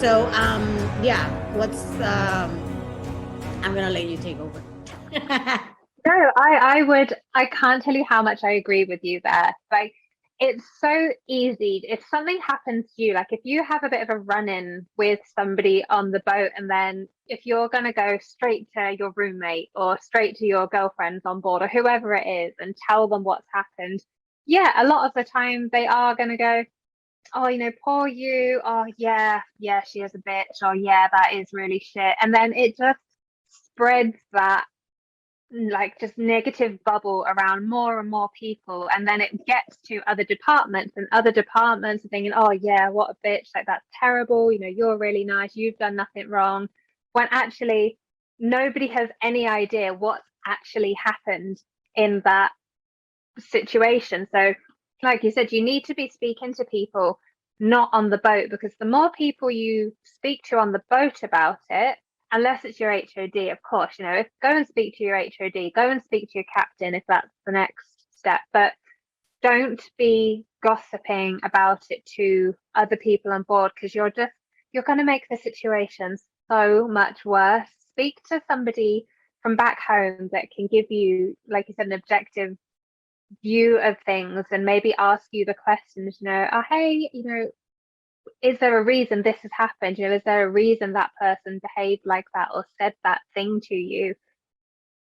So yeah, what's I'm gonna let you take over. No, I can't tell you how much I agree with you there. Like, it's so easy. If something happens to you, like if you have a bit of a run-in with somebody on the boat, and then if you're going to go straight to your roommate or straight to your girlfriends on board or whoever it is and tell them what's happened, yeah, a lot of the time they are going to go, oh, poor you. Oh, yeah, yeah, she is a bitch. Oh, yeah, that is really shit. And then it just spreads that like just negative bubble around more and more people, and then it gets to other departments, and other departments are thinking, oh yeah, what a bitch, like that's terrible, you're really nice, you've done nothing wrong, when actually nobody has any idea what's actually happened in that situation. So like you said, you need to be speaking to people not on the boat, because the more people you speak to on the boat about it, unless it's your HOD, of course, if go and speak to your HOD, go and speak to your captain if that's the next step, but don't be gossiping about it to other people on board, because you're going to make the situation so much worse. Speak to somebody from back home that can give you, like you said, an objective view of things, and maybe ask you the questions, oh, hey, is there a reason this has happened? Is there a reason that person behaved like that or said that thing to you?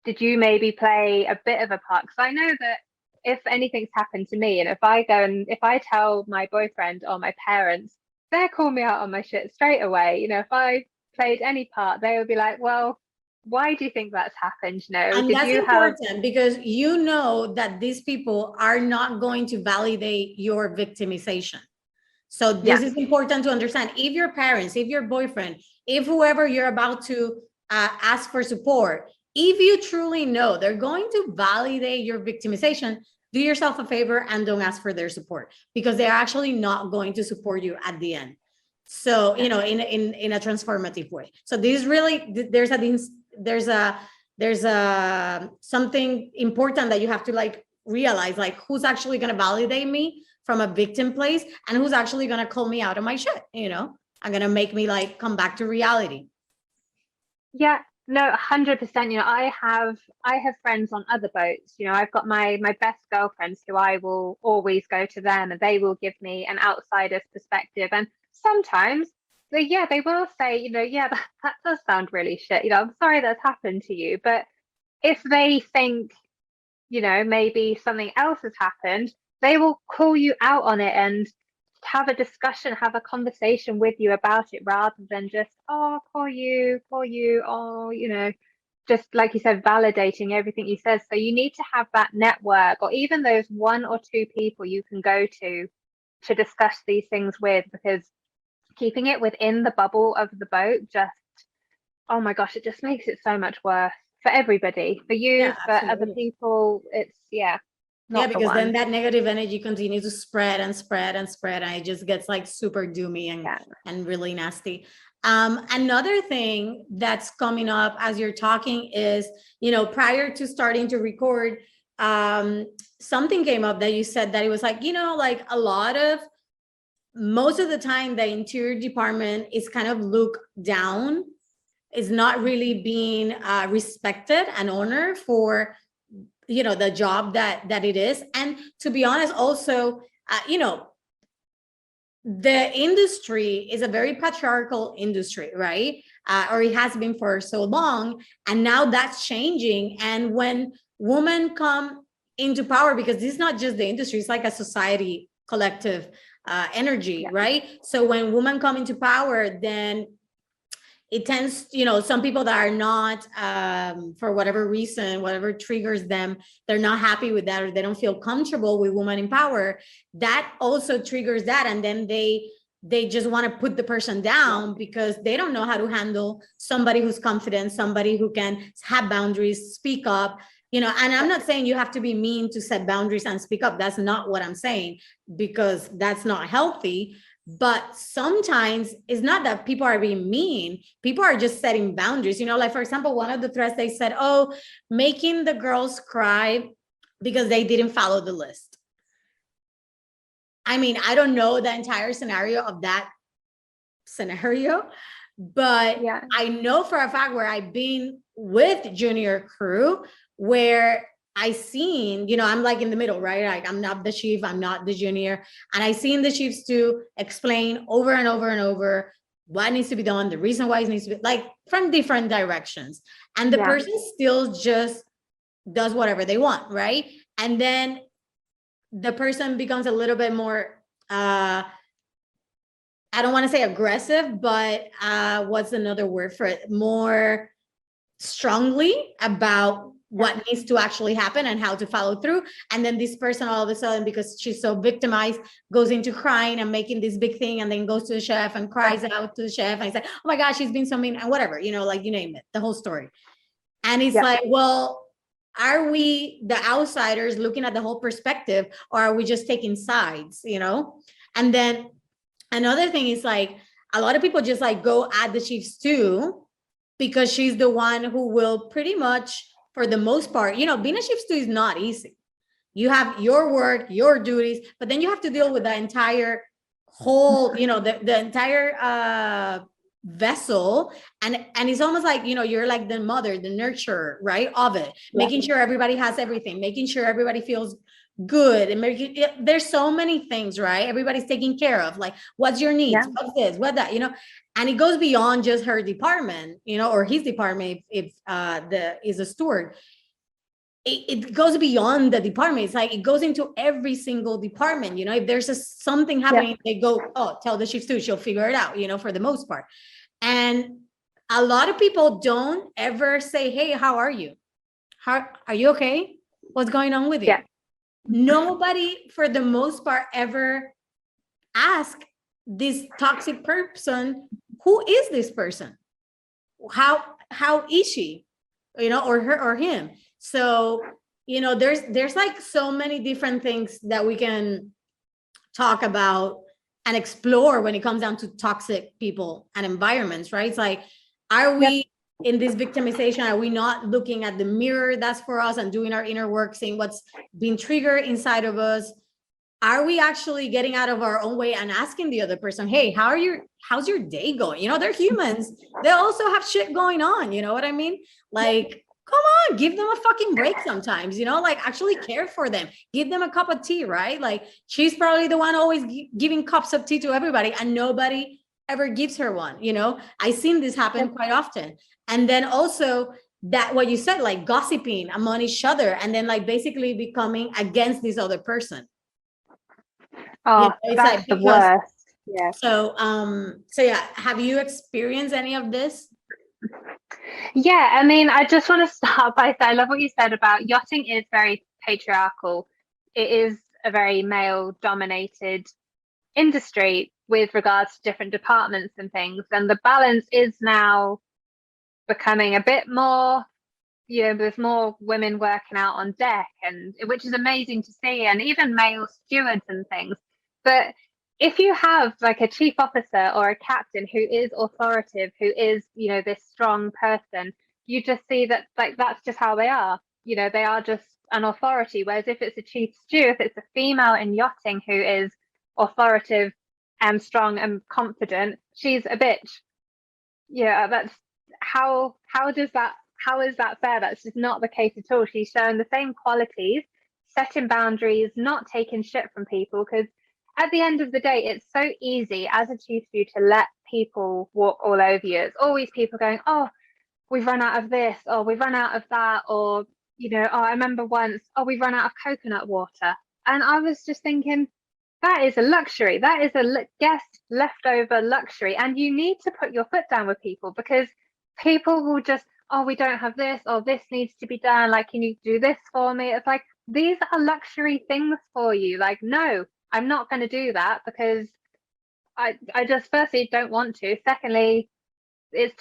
Did you maybe play a bit of a part? Because I know that if anything's happened to me, and if I tell my boyfriend or my parents, they'll call me out on my shit straight away. If I played any part, they would be like, well, why do you think that's happened? And Did that's you have... important because you know that these people are not going to validate your victimization. So this is important to understand. If your parents, if your boyfriend, if whoever you're about to ask for support, if you truly know they're going to validate your victimization, do yourself a favor and don't ask for their support, because they're actually not going to support you at the end. So, in a transformative way. So this is really, there's a something important that you have to like realize, like who's actually going to validate me from a victim place, and who's actually going to call me out of my shit, I'm going to make me like come back to reality. Yeah, no, 100%. I have friends on other boats. I've got my best girlfriends who I will always go to them, and they will give me an outsider's perspective. And sometimes they will say, yeah, that does sound really shit. I'm sorry that's happened to you. But if they think, maybe something else has happened, they will call you out on it and have a discussion, have a conversation with you about it, rather than just, oh, poor you, oh, just like you said, validating everything you said. So you need to have that network, or even those one or two people you can go to discuss these things with, because keeping it within the bubble of the boat just, oh my gosh, it just makes it so much worse for everybody, for you, for other people. It's because then that negative energy continues to spread and spread and spread, and it just gets like super doomy and really nasty. Another thing that's coming up as you're talking is, prior to starting to record, something came up that you said that it was like, like most of the time the interior department is kind of looked down, is not really being respected and honored for the job that it is. And to be honest, also, the industry is a very patriarchal industry, right? Or it has been for so long, and now that's changing. And when women come into power, because this is not just the industry, it's like a society collective energy, right? So when women come into power, then it tends, some people that are not, for whatever reason, whatever triggers them, they're not happy with that, or they don't feel comfortable with women in power. That also triggers that. And then they just want to put the person down because they don't know how to handle somebody who's confident, somebody who can have boundaries, speak up, and I'm not saying you have to be mean to set boundaries and speak up. That's not what I'm saying, because that's not healthy. But sometimes it's not that people are being mean. People are just setting boundaries. Like, for example, one of the threads, they said, oh, making the girls cry because they didn't follow the list. I mean, I don't know the entire scenario of that scenario, but Yeah. I know for a fact where I've been with junior crew where I seen, you know, I'm like in the middle, right? Like I'm not the chief, I'm not the junior. And I seen the chiefs to explain over and over and over what needs to be done, the reason why it needs to be, like from different directions. And the Yeah. person still just does whatever they want, right? And then the person becomes a little bit more I don't want to say aggressive, but what's another word for it? More strongly about what needs to actually happen and how to follow through. And then this person all of a sudden, because she's so victimized, goes into crying and making this big thing, and then goes to the chef and cries out to the chef and he's like, oh my gosh, she's been so mean, and whatever, you know, like you name it, the whole story. And it's like, well, are we the outsiders looking at the whole perspective, or are we just taking sides, you know? And then another thing is like, a lot of people just like go at the chiefs too, because she's the one who will pretty much, for the most part, you know, being a chief stew is not easy. You have your work, your duties, but then you have to deal with the entire whole, you know, the entire vessel. And it's almost like, you know, you're like the mother, the nurturer, right, of it, making sure everybody has everything, making sure everybody feels good, and making it, there's so many things, right? Everybody's taken care of, like what's your needs, what's this, what that, you know. And it goes beyond just her department, you know, or his department if the is a steward. It goes beyond the department. It's like it goes into every single department, you know. If there's something happening, they go, oh, tell the chief stew, she'll figure it out, you know, for the most part. And a lot of people don't ever say, hey, how are you, how are you, okay, what's going on with you? Nobody for the most part ever ask this toxic person, who is this person, how is she, you know, or her or him. So, you know, there's like so many different things that we can talk about and explore when it comes down to toxic people and environments, right? It's like, are we in this victimization, are we not looking at the mirror that's for us and doing our inner work, seeing what's being triggered inside of us? Are we actually getting out of our own way and asking the other person, hey, how's your day going? You know, they're humans, they also have shit going on, you know what I mean? Like, come on, give them a fucking break sometimes, you know, like actually care for them, give them a cup of tea, right? Like she's probably the one always giving cups of tea to everybody and nobody ever gives her one, you know. I've seen this happen quite often. And then also that what you said, like gossiping among each other, and then like basically becoming against this other person. Oh, you know, that's like, the worst. Yeah. So yeah, have you experienced any of this? Yeah, I mean, I just want to start by saying I love what you said about yachting is very patriarchal. It is a very male-dominated industry with regards to different departments and things, and the balance is now becoming a bit more, you know, there's more women working out on deck, and which is amazing to see, and even male stewards and things. But if you have like a chief officer or a captain who is authoritative, who is, you know, this strong person, you just see that like that's just how they are. You know, they are just an authority. Whereas if it's a chief stew, if it's a female in yachting who is authoritative and strong and confident, she's a bitch. Yeah, that's how is that fair? That's just not the case at all. She's showing the same qualities, setting boundaries, not taking shit from people, because at the end of the day, it's so easy as a chief stew to let people walk all over you. It's always people going, oh, we've run out of this, or we've run out of that, or, you know, oh, I remember once, oh, we've run out of coconut water. And I was just thinking, that is a luxury. That is a guest leftover luxury. And you need to put your foot down with people, because people will just, oh, we don't have this, or this needs to be done. Like, can you do this for me? It's like, these are luxury things for you. Like, no, I'm not going to do that, because I just firstly don't want to. Secondly, it's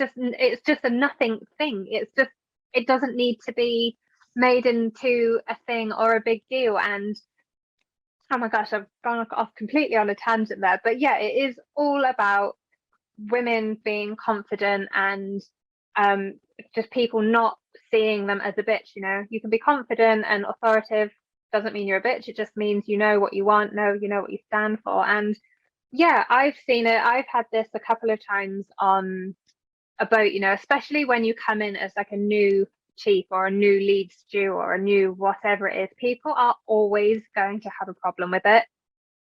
just a nothing thing. It's just, it doesn't need to be made into a thing or a big deal. And oh my gosh, I've gone off completely on a tangent there. But yeah, it is all about women being confident, and just people not seeing them as a bitch. You know, you can be confident and authoritative, doesn't mean you're a bitch. It just means you know what you want, you know what you stand for. And Yeah, I've seen it. I've had this a couple of times on a boat, especially when you come in as like a new chief or a new lead stew or a new whatever it is, people are always going to have a problem with it.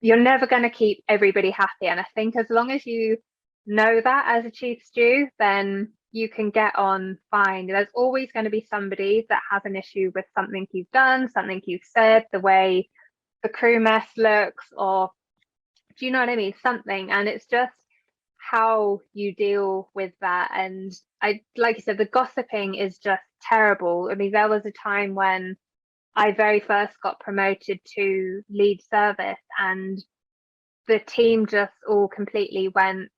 You're never going to keep everybody happy. And I think as long as you know that as a chief stew, then you can get on fine. There's always going to be somebody that has an issue with something you've done, something you've said, the way the crew mess looks, or do you know what I mean? Something. And it's just how you deal with that. And I, like you said, the gossiping is just terrible. I mean, there was a time when I very first got promoted to lead service, and the team just all completely went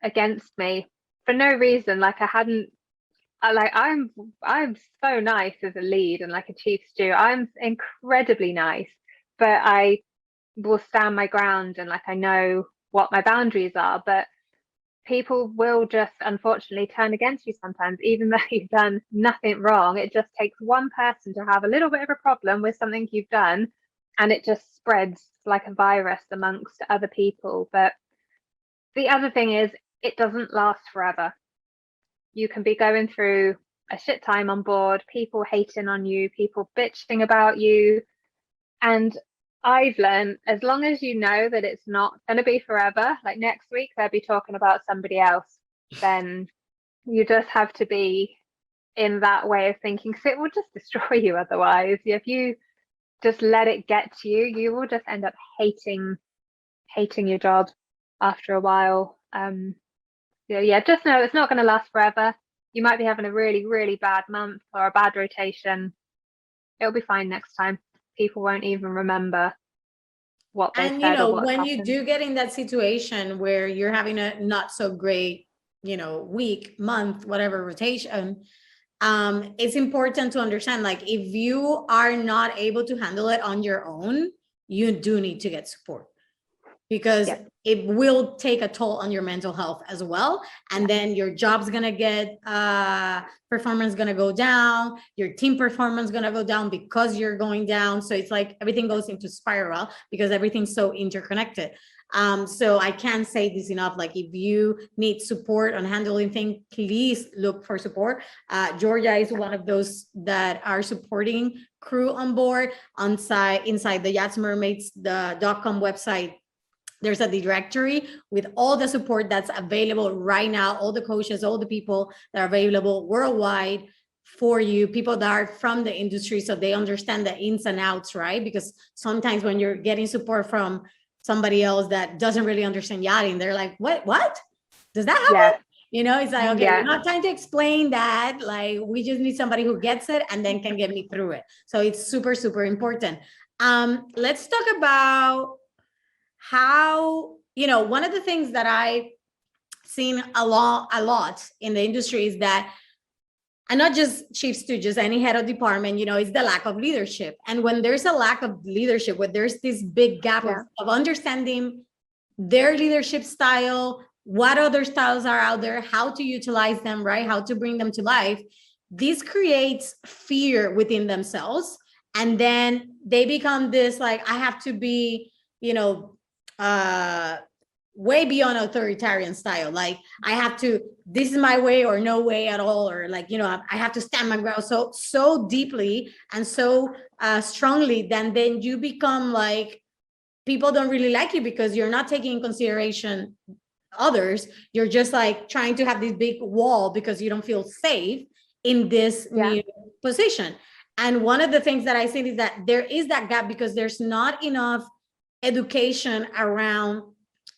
against me for no reason. Like I hadn't, I'm so nice as a lead and like a chief stew. I'm incredibly nice, but I will stand my ground and like I know what my boundaries are. But people will just unfortunately turn against you sometimes, even though you've done nothing wrong. It just takes one person to have a little bit of a problem with something you've done, and it just spreads like a virus amongst other people. But the other thing is, it doesn't last forever. You can be going through a shit time on board, people hating on you, people bitching about you. And I've learned, as long as you know that it's not going to be forever, like next week they'll be talking about somebody else, then you just have to be in that way of thinking, because it will just destroy you otherwise. If you just let it get to you, you will just end up hating your job after a while. Yeah, just know it's not going to last forever. You might be having a really, really bad month or a bad rotation. It'll be fine next time. People won't even remember what they And said or what when you happened. do get in that situation where you're having a not so great, week, month, whatever rotation, it's important to understand, like, if you are not able to handle it on your own, you do need to get support, because Yeah. it will take a toll on your mental health as well. And then your job's gonna get performance gonna go down, your team performance gonna go down because you're going down. So it's like everything goes into spiral because everything's so interconnected. So I can't say this enough. Like, if you need support on handling things, please look for support. Georgia is one of those that are supporting crew on board inside the Yachts Mermaids, the .com website. There's a directory with all the support that's available right now, all the coaches, all the people that are available worldwide for you, people that are from the industry, so they understand the ins and outs, right? Because sometimes when you're getting support from somebody else that doesn't really understand yachting, they're like, what does that happen? Yeah. It's like, okay, Yeah. we're not trying to explain that. Like, we just need somebody who gets it and then can get me through it. So it's super, super important. Let's talk about how, one of the things that I've seen a lot in the industry is that, and not just chief stooges, any head of department, is the lack of leadership. And when there's a lack of leadership, when there's this big gap of understanding their leadership style, what other styles are out there, how to utilize them, right? How to bring them to life. This creates fear within themselves. And then they become this, like, I have to be, way beyond authoritarian style. Like, I have to, this is my way or no way at all. Or like, I have to stand my ground so deeply and so strongly. Then you become like, people don't really like you because you're not taking in consideration others. You're just like trying to have this big wall because you don't feel safe in this new position. And one of the things that I think is that there is that gap because there's not enough education around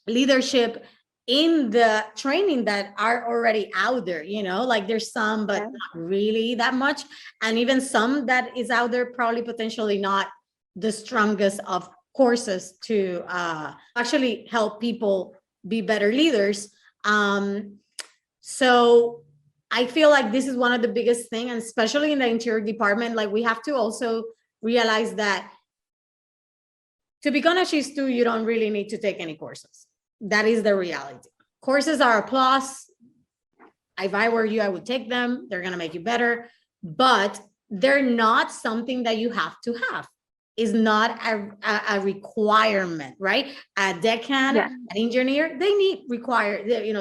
leadership in the training that are already out there. Like, there's some, but not really that much. And even some that is out there, probably potentially not the strongest of courses to actually help people be better leaders. So I feel like this is one of the biggest things, and especially in the interior department, like, we have to also realize that to become a chief stew, you don't really need to take any courses. That is the reality. Courses are a plus. If I were you, I would take them. They're going to make you better, but they're not something that you have to have. is not a requirement, right? A deckhand, an engineer, they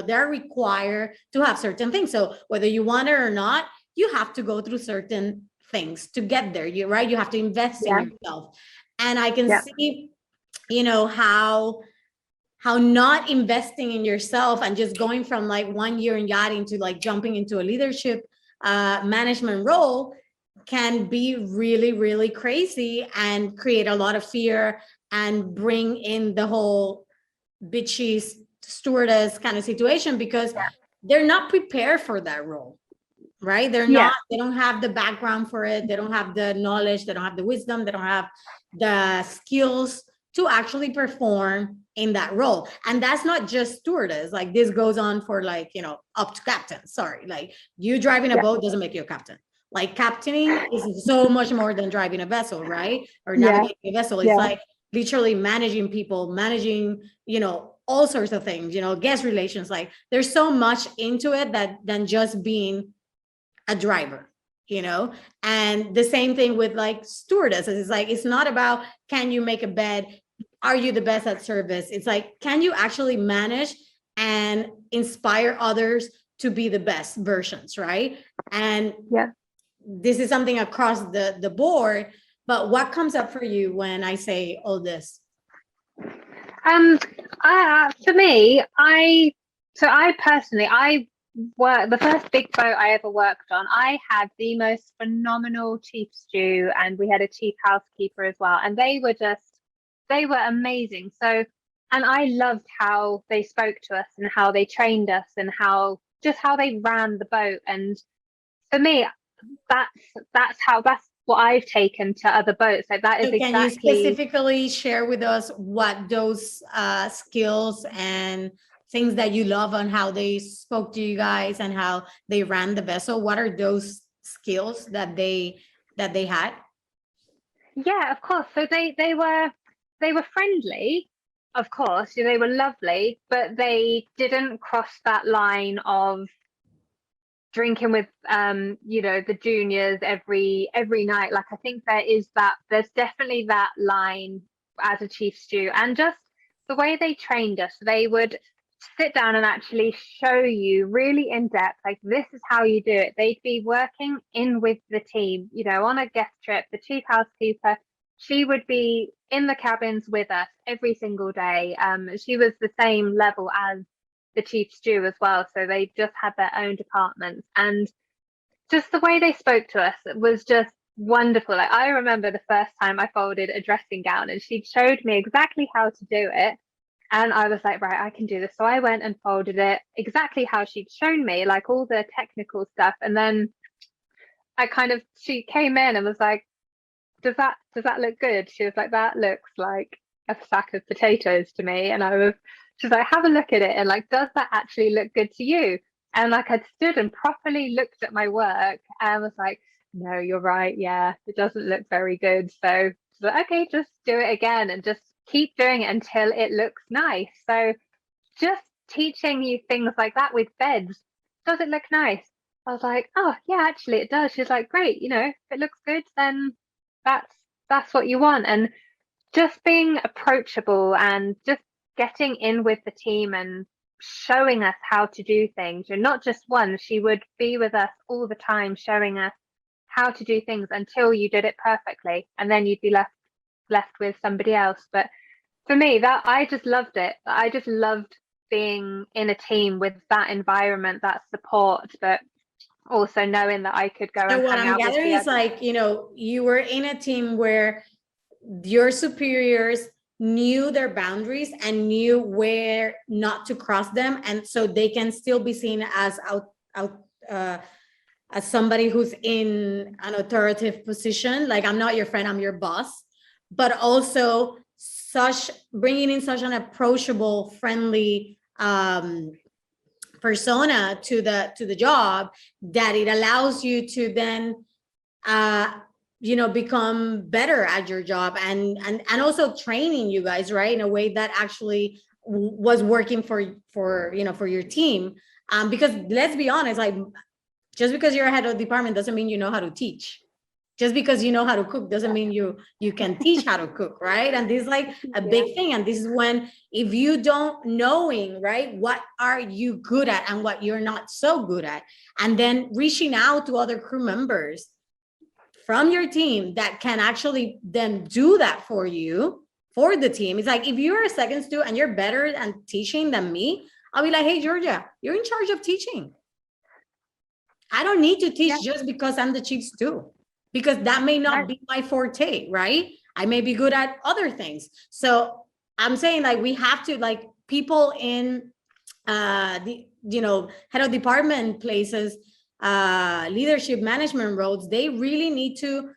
they're required to have certain things. So whether you want it or not, you have to go through certain things to get there. Right? You have to invest in yourself. And I can see, how not investing in yourself and just going from like 1 year in yachting to like jumping into a leadership management role can be really, really crazy and create a lot of fear and bring in the whole bitchy stewardess kind of situation, because they're not prepared for that role, right? They don't have the background for it. They don't have the knowledge. They don't have the wisdom. They don't have the skills to actually perform in that role. And that's not just stewardess. Like this goes on for like, up to captain. Sorry. Like you driving a boat doesn't make you a captain. Like captaining is so much more than driving a vessel, right? Or navigating a vessel. It's like literally managing people, managing, all sorts of things, guest relations. Like there's so much into it than just being a driver, and the same thing with like stewardess. It's like, it's not about, can you make a bed? Are you the best at service? It's like, can you actually manage and inspire others to be the best versions, right? And this is something across the board, but what comes up for you when I say all this? For me, I personally, the first big boat I ever worked on, I had the most phenomenal chief stew, and we had a chief housekeeper as well, and they were amazing. So, and I loved how they spoke to us and how they trained us and how they ran the boat. And for me, that's what I've taken to other boats. Like that is exactly. Can you specifically share with us what those skills and things that you love on how they spoke to you guys and how they ran the vessel? What are those skills that they had? Yeah, of course. So they were friendly, of course. They were lovely, but they didn't cross that line of drinking with the juniors every night. Like I think there's definitely that line as a chief stew, and just the way they trained us, they would sit down and actually show you really in depth, like, this is how you do it. They'd be working in with the team, on a guest trip. The chief housekeeper, she would be in the cabins with us every single day. She was the same level as the chief stew as well, so they just had their own departments, and just the way they spoke to us was just wonderful. Like I remember the first time I folded a dressing gown, and she showed me exactly how to do it. And I was like, right, I can do this. So I went and folded it exactly how she'd shown me, like all the technical stuff. And then she came in and was like, does that look good? She was like, that looks like a sack of potatoes to me. And she's like, have a look at it. And like, does that actually look good to you? And like, I'd stood and properly looked at my work and was like, no, you're right. Yeah, it doesn't look very good. So she's like, okay, just do it again and just keep doing it until it looks nice. So just teaching you things like that with beds. Does it look nice? I was like, oh yeah, actually it does. She's like, great, if it looks good, then that's what you want. And just being approachable and just getting in with the team and showing us how to do things. And not just once, she would be with us all the time, showing us how to do things until you did it perfectly, and then you'd be left with somebody else. But for me, that I just loved it. I just loved being in a team with that environment, that support, but also knowing that I could go and what hang I'm out with gathering is like, you were in a team where your superiors knew their boundaries and knew where not to cross them, and so they can still be seen as as somebody who's in an authoritative position. Like, I'm not your friend, I'm your boss, but also bringing in such an approachable, friendly persona to the job that it allows you to then become better at your job, and also training you guys, right, in a way that actually was working for your team. Because let's be honest, like, just because you're a head of department doesn't mean you know how to teach, Just because you know how to cook doesn't mean you can teach how to cook, right? And this is like a big thing. And this is when, if you don't knowing, right, what are you good at and what you're not so good at, and then reaching out to other crew members from your team that can actually then do that for you, for the team. It's like, if you're a second stew and you're better at teaching than me, I'll be like, hey, Georgia, you're in charge of teaching. I don't need to teach just because I'm the chief stew, because that may not be my forte, right? I may be good at other things. So I'm saying, like, we have to, like, people in the, you know, head of department places, leadership management roles, they really need to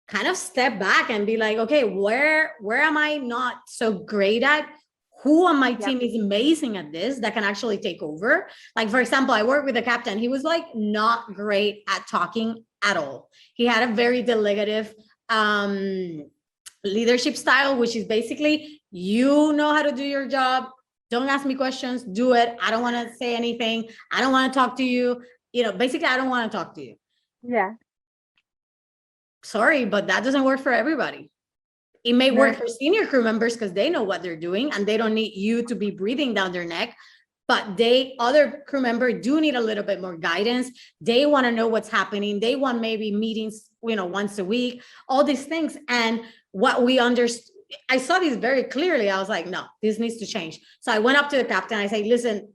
kind of step back and be like, okay, where am I not so great at? Who on my team is amazing at this that can actually take over? Like, for example, I worked with a captain. He was like not great at talking at all. He had a very delegative leadership style, which is basically, you know how to do your job. Don't ask me questions, do it. I don't want to say anything. I don't want to talk to you. You know, basically, I don't want to talk to you. Yeah. Sorry, but that doesn't work for everybody. It may work for senior crew members because they know what they're doing and they don't need you to be breathing down their neck. But other crew members do need a little bit more guidance. They want to know what's happening. They want maybe meetings, you know, once a week, all these things. And what we understood, I saw this very clearly. I was like, no, this needs to change. So I went up to the captain. I said, listen,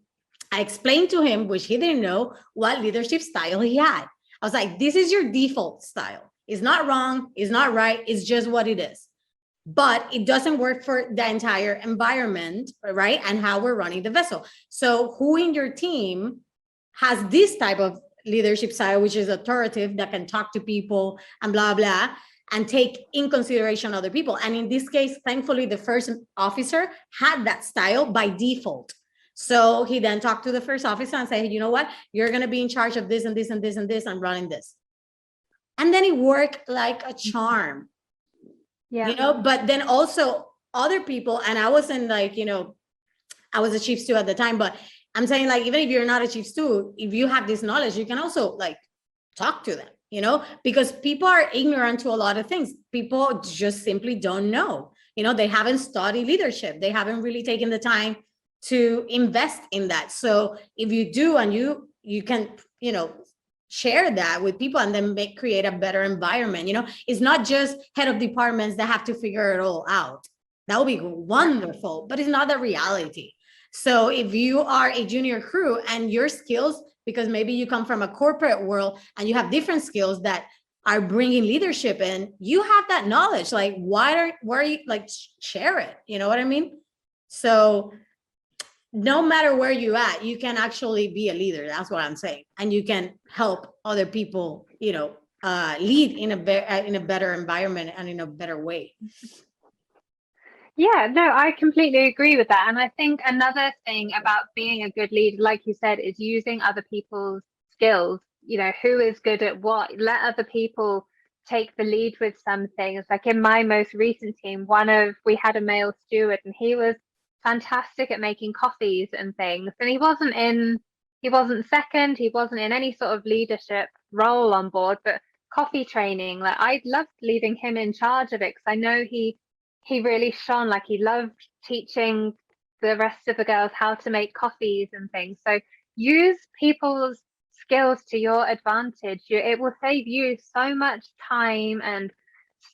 I explained to him, which he didn't know, what leadership style he had. I was like, this is your default style. It's not wrong. It's not right. It's just what it is. But it doesn't work for the entire environment, right? And how we're running the vessel. So who in your team has this type of leadership style, which is authoritative, that can talk to people and blah, blah, and take in consideration other people? And in this case, thankfully, the first officer had that style by default. So he then talked to the first officer and said, you know what? You're going to be in charge of this and this and this and this and running this. And then it worked like a charm. Yeah. You know, but then also other people, and I wasn't like, you know, I was a chief stew at the time, but I'm saying, like, even if you're not a chief stew, if you have this knowledge, you can also like talk to them, you know, because people are ignorant to a lot of things. People just simply don't know, you know, they haven't studied leadership. They haven't really taken the time to invest in that. So if you do, and you can, you know, share that with people and then create a better environment. You know, it's not just head of departments that have to figure it all out. That would be wonderful, but it's not the reality. So if you are a junior crew and your skills, because maybe you come from a corporate world and you have different skills that are bringing leadership in, you have that knowledge. Like, why are you, like, share it? You know what I mean? So no matter where you're at, you can actually be a leader. That's what I'm saying. And you can help other people, you know, lead in a better environment and in a better way. Yeah, no, I completely agree with that. And I think another thing about being a good leader, like you said, is using other people's skills. You know, who is good at what? Let other people take the lead with some things. Like in my most recent team, we had a male steward, and he was fantastic at making coffees and things, and he wasn't second, he wasn't in any sort of leadership role on board, but coffee training, like, I loved leaving him in charge of it, because I know he really shone, like he loved teaching the rest of the girls how to make coffees and things. So use people's skills to your advantage. It will save you so much time and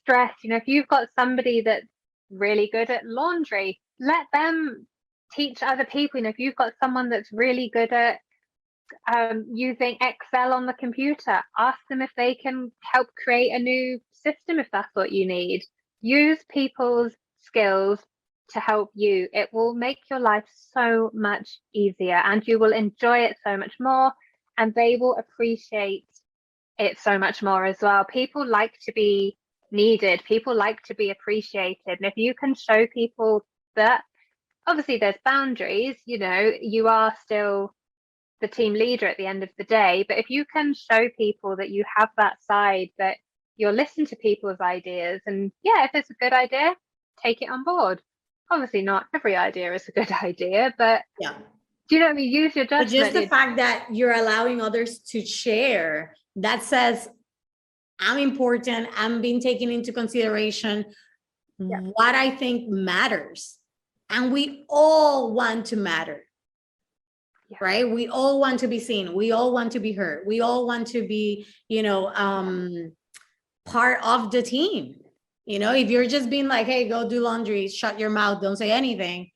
stress. You know, if you've got somebody that's really good at laundry, let them teach other people. You know, if you've got someone that's really good at using Excel on the computer, ask them if they can help create a new system, if that's what you need. Use people's skills to help you. It will make your life so much easier, and you will enjoy it so much more, and they will appreciate it so much more as well. People like to be needed. People like to be appreciated. And if you can show people that, obviously there's boundaries, you know, you are still the team leader at the end of the day, but if you can show people that you have that side, that you'll listen to people's ideas, and yeah, if it's a good idea, take it on board. Obviously not every idea is a good idea, but yeah, do you know what I mean? Use your judgment. But just the fact that you're allowing others to share, that says I'm important, I'm being taken into consideration, what I think matters. And we all want to matter, right? We all want to be seen. We all want to be heard. We all want to be, part of the team. If you're just being like, hey, go do laundry, shut your mouth, don't say anything,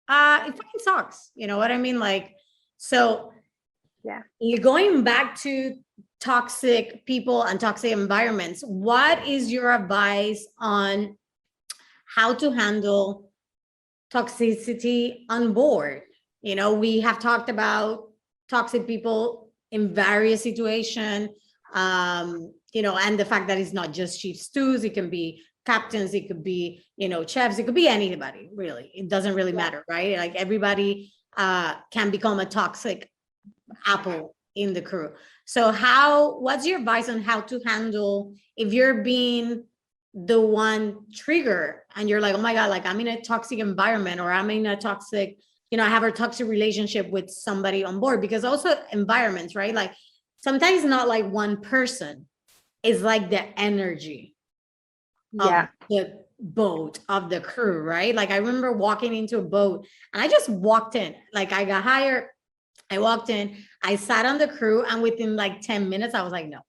it fucking sucks. You know what I mean? Like, so you're going back to toxic people and toxic environments. What is your advice on how to handle toxicity on board? We have talked about toxic people in various situations, and the fact that it's not just chief stews, it can be captains, it could be, chefs, it could be anybody, really. It doesn't really matter, right? Like everybody can become a toxic apple in the crew. So what's your advice on how to handle if you're being the one trigger and you're like, oh my God, like I'm in a toxic environment, or I'm in a toxic, I have a toxic relationship with somebody on board? Because also environments, right? Like sometimes not like one person, is like the energy of the boat, of the crew, right? Like I remember walking into a boat and I just walked in, like I got hired, I walked in, I sat on the crew, and within like 10 minutes, I was like, no,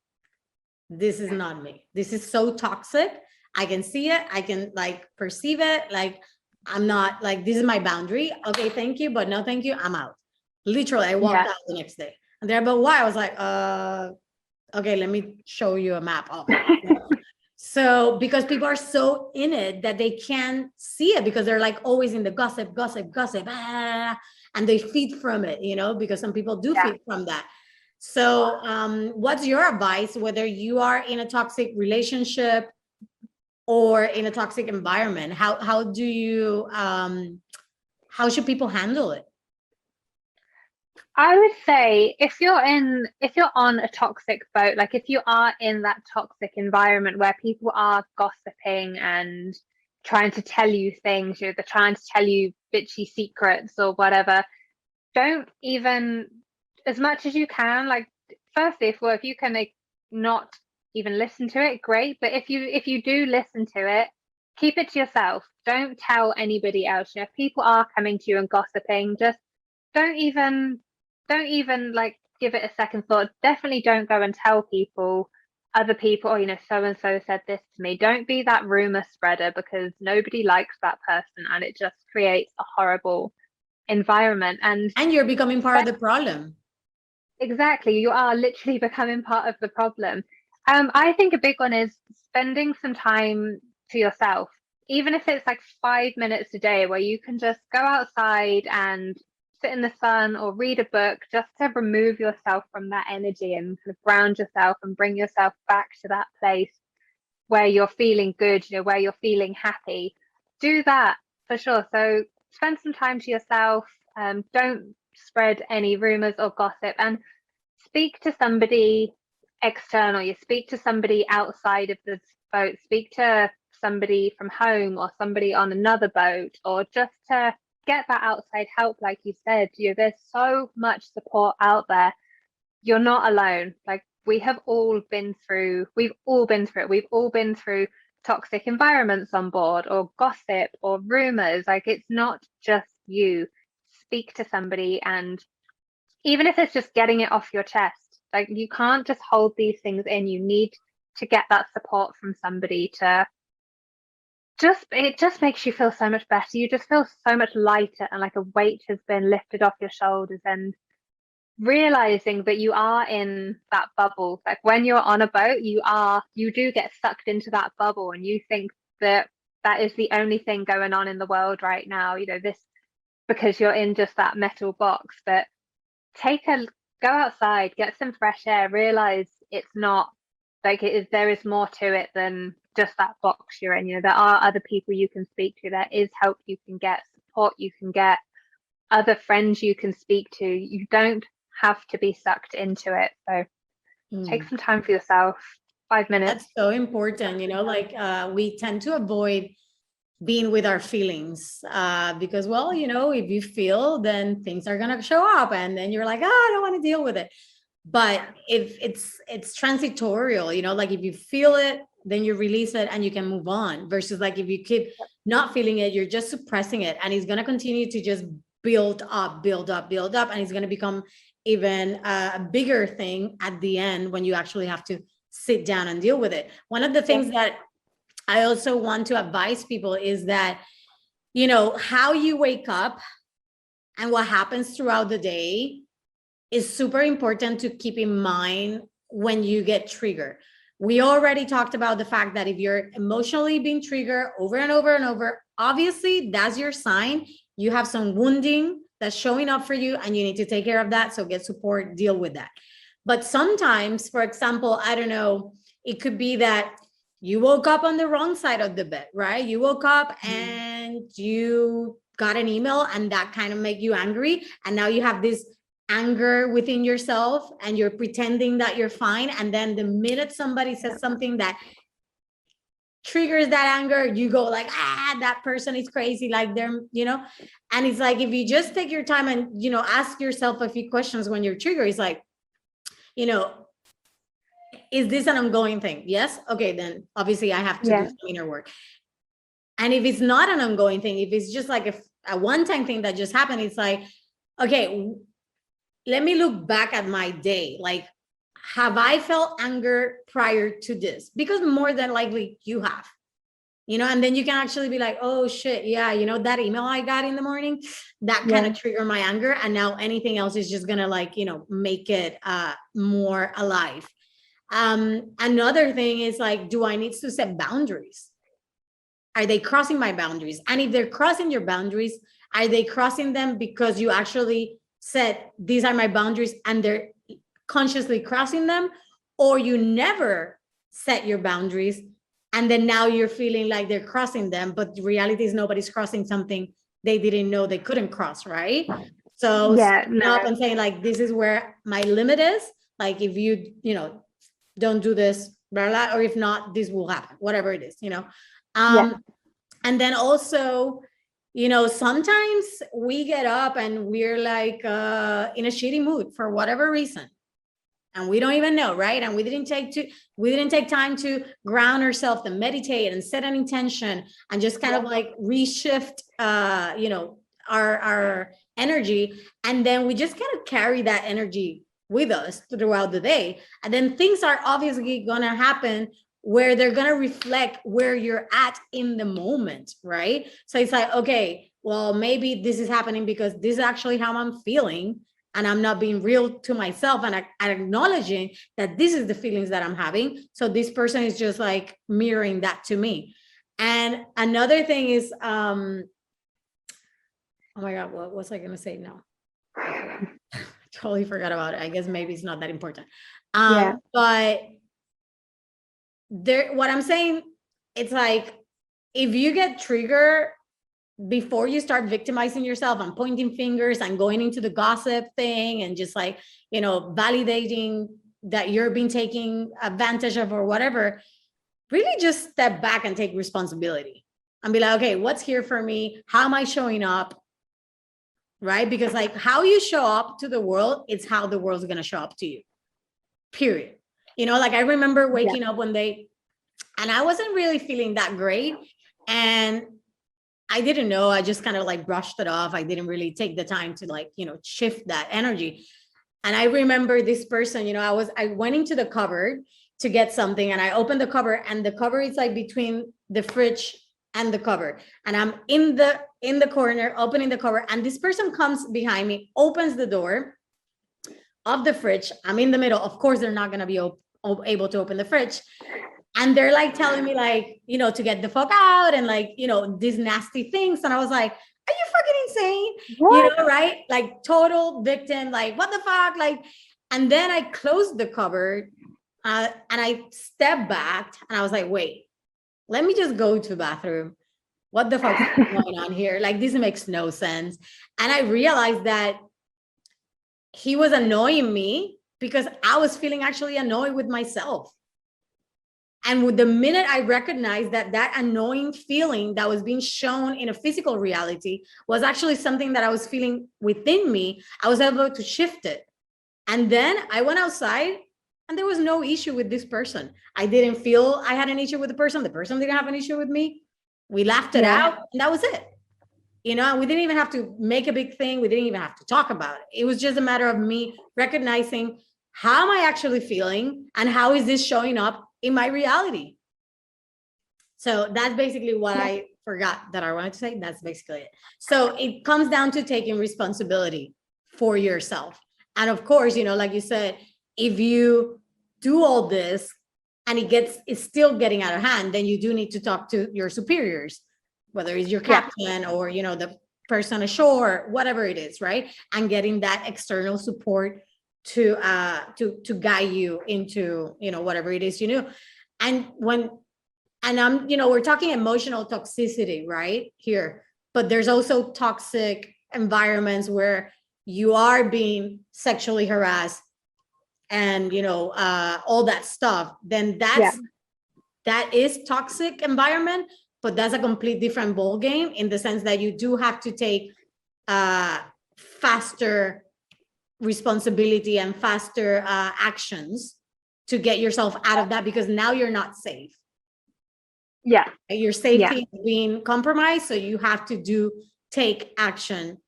this is not me. This is so toxic. I can see it. I can like perceive it. Like, I'm not like, this is my boundary. Okay, thank you, but no, thank you. I'm out. Literally, I walked out the next day. And they're, but why? I was like, okay, let me show you a map. Oh. So because people are so in it that they can't see it, because they're like always in the gossip, and they feed from it, because some people do feed from that. So what's your advice, whether you are in a toxic relationship or in a toxic environment? How do you, how should people handle it? I would say if you're on a toxic boat, like if you are in that toxic environment where people are gossiping and trying to tell you things, they're trying to tell you bitchy secrets or whatever, don't even, as much as you can, like firstly, if you can like not even listen to it, great. But if you do listen to it, keep it to yourself. Don't tell anybody else. If people are coming to you and gossiping, just don't even like give it a second thought. Definitely don't go and tell other people, so and so said this to me. Don't be that rumor spreader, because nobody likes that person, and it just creates a horrible environment. And you're becoming part of the problem. Exactly, you are literally becoming part of the problem. I think a big one is spending some time to yourself, even if it's like 5 minutes a day where you can just go outside and sit in the sun or read a book, just to remove yourself from that energy and kind of ground yourself and bring yourself back to that place where you're feeling good, where you're feeling happy. Do that for sure. So spend some time to yourself. Don't spread any rumors or gossip, and speak to somebody external. You speak to somebody outside of the boat, speak to somebody from home or somebody on another boat, or just to get that outside help. Like you said, there's so much support out there. You're not alone. Like we've all been through it. We've all been through toxic environments on board, or gossip or rumors. Like it's not just you. Speak to somebody, and even if it's just getting it off your chest, like you can't just hold these things in. You need to get that support from somebody to it just makes you feel so much better. You just feel so much lighter, and like a weight has been lifted off your shoulders, and realizing that you are in that bubble. Like when you're on a boat, you do get sucked into that bubble, and you think that is the only thing going on in the world right now, this, because you're in just that metal box. But go outside, get some fresh air, realize it's not like it is. There is more to it than just that box you're in. There are other people you can speak to. There is help you can get, support you can get, other friends you can speak to. You don't have to be sucked into it. So take some time for yourself. 5 minutes. That's so important. We tend to avoid being with our feelings because, well, if you feel, then things are going to show up, and then you're like, I don't want to deal with it. But if it's transitorial, you know, like if you feel it, then you release it and you can move on, versus like if you keep not feeling it, you're just suppressing it, and it's going to continue to just build up, build up, build up, and it's going to become even a bigger thing at the end when you actually have to sit down and deal with it. One of the things that I also want to advise people is that, you know, how you wake up and what happens throughout the day is super important to keep in mind when you get triggered. We already talked about the fact that if you're emotionally being triggered over and over and over, obviously that's your sign. You have some wounding that's showing up for you and you need to take care of that. So get support, deal with that. But sometimes, for example, I don't know, it could be that you woke up on the wrong side of the bed, right? You woke up and you got an email and that kind of made you angry. And now you have this anger within yourself and you're pretending that you're fine. And then the minute somebody says something that triggers that anger, you go like, that person is crazy, like they're, you know. And it's like, if you just take your time and, you know, ask yourself a few questions when you're triggered, it's like, you know, is this an ongoing thing? Yes. Okay, then obviously I have to do some inner work. And if it's not an ongoing thing, if it's just like a one-time thing that just happened, it's like, okay, let me look back at my day. Like, have I felt anger prior to this? Because more than likely you have, you know, and then you can actually be like, oh shit, yeah, you know, that email I got in the morning, that kind of triggered my anger. And now anything else is just gonna, like, you know, make it more alive. Another thing is like, do I need to set boundaries? Are they crossing my boundaries? And if they're crossing your boundaries, are they crossing them because you actually said, these are my boundaries, and they're consciously crossing them? Or you never set your boundaries and then now you're feeling like they're crossing them, but the reality is nobody's crossing something they didn't know they couldn't cross, right? So up and saying like, this is where my limit is. Like, if you, you know, don't do this, blah, blah, or if not, this will happen, whatever it is, you know. And then also, you know, sometimes we get up and we're like in a shitty mood for whatever reason, and we don't even know, right? And we didn't take time to ground ourselves and meditate and set an intention and just kind of like reshift, you know, our energy. And then we just kind of carry that energy with us throughout the day. And then things are obviously going to happen where they're going to reflect where you're at in the moment, right? So it's like, okay, well, maybe this is happening because this is actually how I'm feeling, and I'm not being real to myself and acknowledging that this is the feelings that I'm having. So this person is just like mirroring that to me. And another thing is, oh my God, what was I going to say now? Totally forgot about it. I guess maybe it's not that important. But there, what I'm saying, it's like, if you get triggered before you start victimizing yourself and pointing fingers and going into the gossip thing and just like, you know, validating that you're being taken advantage of or whatever, really just step back and take responsibility and be like, okay, what's here for me? How am I showing up? Right? Because like, how you show up to the world, it's how the world's going to show up to you, period. You know, like I remember waking up one day and I wasn't really feeling that great. And I didn't know, I just kind of like brushed it off. I didn't really take the time to like, you know, shift that energy. And I remember this person, you know, I went into the cupboard to get something and I opened the cupboard, and the cupboard is like between the fridge and the cupboard. And I'm in the corner opening the cupboard, and this person comes behind me, opens the door of the fridge. I'm in the middle. Of course, they're not going to be able to open the fridge. And they're like telling me like, you know, to get the fuck out and like, you know, these nasty things. And I was like, are you fucking insane? What? You know, right? Like total victim, like what the fuck? Like, and then I closed the cupboard and I stepped back and I was like, wait, let me just go to the bathroom. What the fuck is going on here? Like, this makes no sense. And I realized that he was annoying me because I was feeling actually annoyed with myself. And with the minute I recognized that that annoying feeling that was being shown in a physical reality was actually something that I was feeling within me, I was able to shift it And then I went outside and there was no issue with this person. I didn't feel I had an issue with the person. The person didn't have an issue with me. We laughed it out and that was it. You know, we didn't even have to make a big thing. We didn't even have to talk about it. It was just a matter of me recognizing, how am I actually feeling and how is this showing up in my reality? So that's basically what I forgot that I wanted to say. That's basically it. So it comes down to taking responsibility for yourself. And of course, you know, like you said, if you do all this and it's still getting out of hand, then you do need to talk to your superiors, whether it's your captain or, you know, the person ashore, whatever it is, right? And getting that external support to guide you into, you know, whatever it is, you know. And I'm, you know, we're talking emotional toxicity right here, but there's also toxic environments where you are being sexually harassed and, you know, all that stuff. Then that is toxic environment, but that's a complete different ball game in the sense that you do have to take faster responsibility and faster actions to get yourself out of that, because now you're not safe. Your safety is being compromised, so you have to take action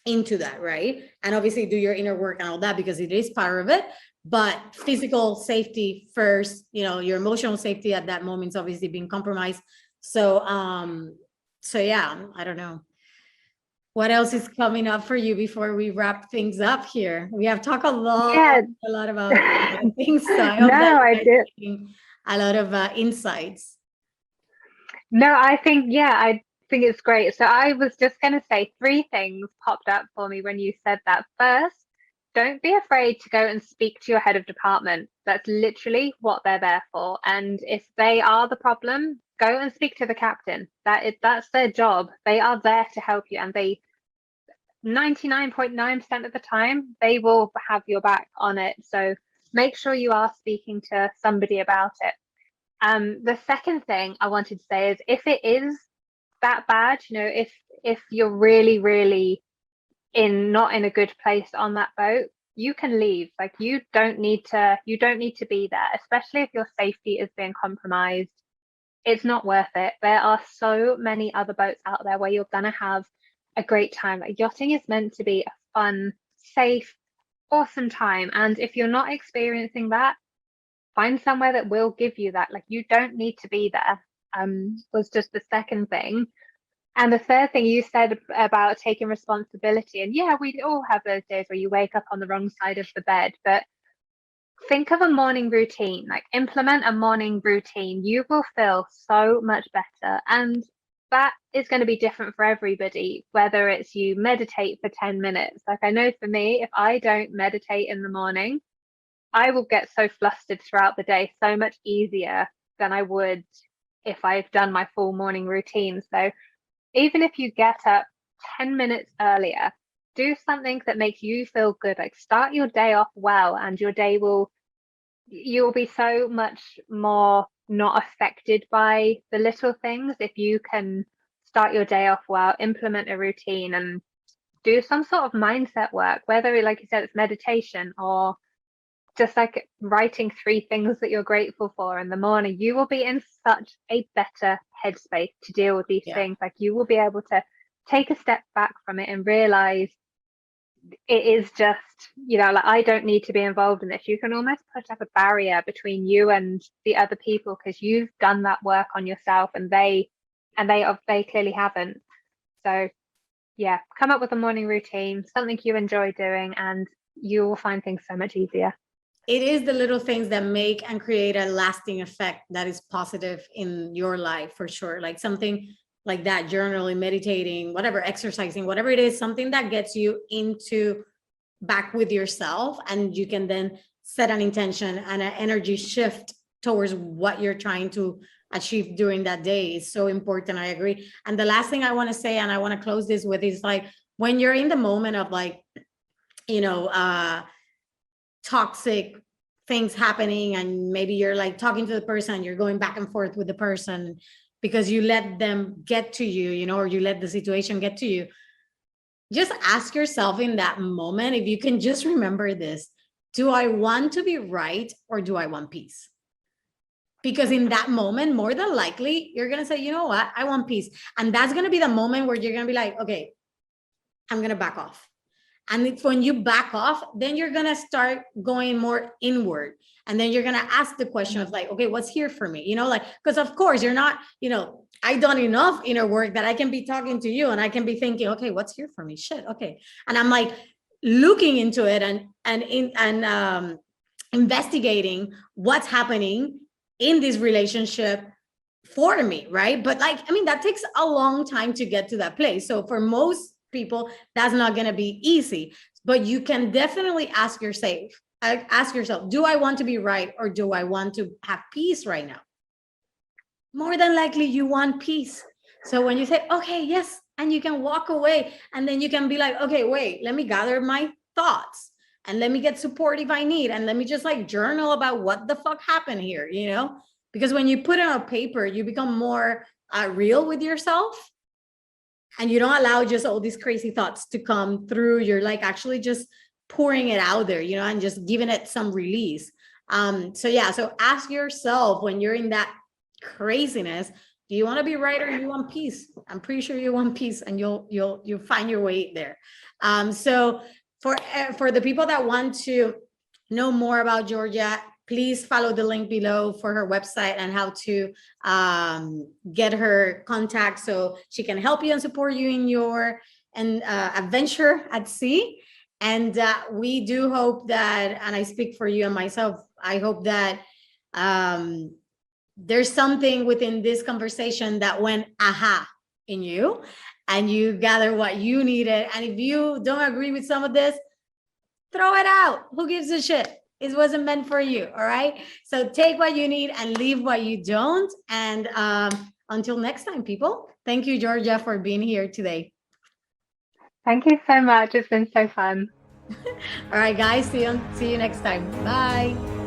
into that, right? And obviously do your inner work and all that, because it is part of it. But physical safety first, you know, your emotional safety at that moment is obviously being compromised. So yeah, I don't know what else is coming up for you before we wrap things up here. We have talked a lot about things, so I hope that you're getting a lot of insights. No, I think it's great. So I was just going to say 3 things popped up for me when you said that. First, don't be afraid to go and speak to your head of department. That's literally what they're there for. And if they are the problem, go and speak to the captain. That's their job. They are there to help you, and they 99.9% of the time they will have your back on it. So make sure you are speaking to somebody about it. The second thing I wanted to say is, if it is that bad, you know, if you're really, really not in a good place on that boat, you can leave. Like, you don't need to be there, especially if your safety is being compromised. It's not worth it. There are so many other boats out there where you're gonna have a great time. Like, yachting is meant to be a fun, safe, awesome time. And if you're not experiencing that, find somewhere that will give you that. Like, you don't need to be there. Was just the second thing. And the third thing you said about taking responsibility, and yeah, we all have those days where you wake up on the wrong side of the bed, but think of a morning routine. Like, implement a morning routine. You will feel so much better. And that is going to be different for everybody, whether it's you meditate for 10 minutes. Like, I know for me, if I don't meditate in the morning, I will get so flustered throughout the day, so much easier than I would if I've done my full morning routine. So even if you get up 10 minutes earlier, do something that makes you feel good. Like, start your day off well, and your day you'll be so much more not affected by the little things if you can start your day off well, implement a routine, and do some sort of mindset work, whether, like you said, it's meditation or just like writing 3 things that you're grateful for in the morning. You will be in such a better headspace to deal with these things. Like, you will be able to take a step back from it and realize it is just, you know, like, I don't need to be involved in this. You can almost put up a barrier between you and the other people, because you've done that work on yourself, and they clearly haven't. So yeah, come up with a morning routine, something you enjoy doing, and you will find things so much easier. It is the little things that make and create a lasting effect that is positive in your life, for sure. Like something like that, journaling, meditating, whatever, exercising, whatever it is, something that gets you into back with yourself, and you can then set an intention and an energy shift towards what you're trying to achieve during that day is so important. I agree. And the last thing I want to say, and I want to close this with, is like, when you're in the moment of, like, you know, toxic things happening, and maybe you're like talking to the person, you're going back and forth with the person because you let them get to you, you know, or you let the situation get to you. Just ask yourself in that moment, if you can just remember this: do I want to be right or do I want peace? Because in that moment, more than likely, you're going to say, you know what, I want peace. And that's going to be the moment where you're going to be like, okay, I'm going to back off. And it's when you back off, then you're going to start going more inward. And then you're going to ask the question of like, okay, what's here for me? You know, like, because of course you're not, you know, I've done enough inner work that I can be talking to you and I can be thinking, okay, what's here for me? Shit. Okay. And I'm like looking into it and investigating what's happening in this relationship for me, right? But like, I mean, that takes a long time to get to that place. So for most people, that's not going to be easy, but you can definitely ask yourself, do I want to be right or do I want to have peace right now? More than likely you want peace. So when you say, okay, yes, and you can walk away and then you can be like, okay, wait, let me gather my thoughts and let me get support if I need. And let me just like journal about what the fuck happened here, you know? Because when you put it on paper, you become more real with yourself and you don't allow just all these crazy thoughts to come through. You're like actually just pouring it out there, you know, and just giving it some release. So yeah, so ask yourself when you're in that craziness, do you want to be right or you want peace? I'm pretty sure you want peace and you'll find your way there. So for the people that want to know more about Georgia, please follow the link below for her website and how to get her contact so she can help you and support you in your adventure at sea. And we do hope that, and I speak for you and myself, I hope that there's something within this conversation that went aha in you and you gather what you needed. And if you don't agree with some of this, throw it out. Who gives a shit? It wasn't meant for you. All right. So take what you need and leave what you don't. And until next time, people, thank you, Georgia, for being here today. Thank you so much. It's been so fun. All right, guys. See you next time. Bye.